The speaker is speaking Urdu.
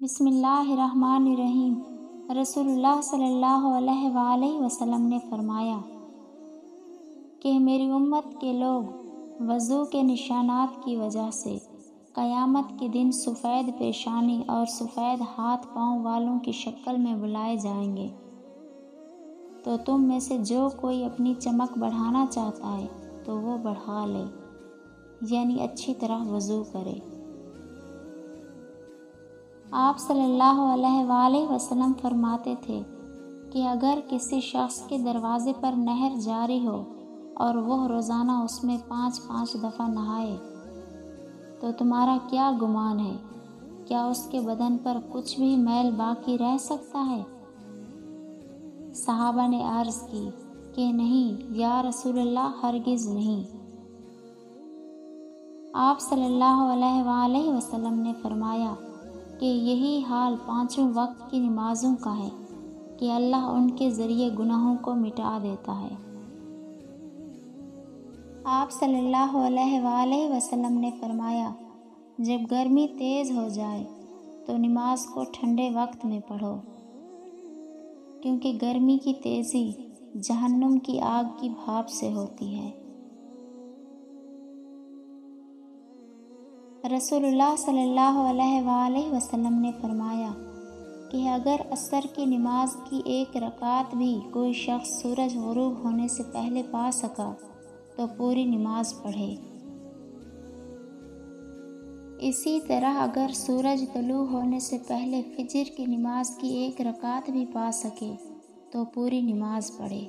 بسم اللہ الرحمن الرحیم۔ رسول اللہ صلی اللہ علیہ وآلہ وسلم نے فرمایا کہ میری امت کے لوگ وضو کے نشانات کی وجہ سے قیامت کے دن سفید پیشانی اور سفید ہاتھ پاؤں والوں کی شکل میں بلائے جائیں گے، تو تم میں سے جو کوئی اپنی چمک بڑھانا چاہتا ہے تو وہ بڑھا لے، یعنی اچھی طرح وضو کرے۔ آپ صلی اللہ علیہ وآلہ وسلم فرماتے تھے کہ اگر کسی شخص کے دروازے پر نہر جاری ہو اور وہ روزانہ اس میں 5 دفعہ نہائے تو تمہارا کیا گمان ہے، کیا اس کے بدن پر کچھ بھی میل باقی رہ سکتا ہے؟ صحابہ نے عرض کی کہ نہیں یا رسول اللہ، ہرگز نہیں۔ آپ صلی اللہ علیہ وآلہ وسلم نے فرمایا کہ یہی حال 5 وقت کی نمازوں کا ہے کہ اللہ ان کے ذریعے گناہوں کو مٹا دیتا ہے۔ آپ صلی اللہ علیہ وآلہ وسلم نے فرمایا جب گرمی تیز ہو جائے تو نماز کو ٹھنڈے وقت میں پڑھو، کیونکہ گرمی کی تیزی جہنم کی آگ کی بھاپ سے ہوتی ہے۔ رسول اللہ صلی اللہ علیہ وآلہ وسلم نے فرمایا کہ اگر عصر کی نماز کی 1 رکعت بھی کوئی شخص سورج غروب ہونے سے پہلے پا سکا تو پوری نماز پڑھے۔ اسی طرح اگر سورج طلوع ہونے سے پہلے فجر کی نماز کی 1 رکعت بھی پا سکے تو پوری نماز پڑھے۔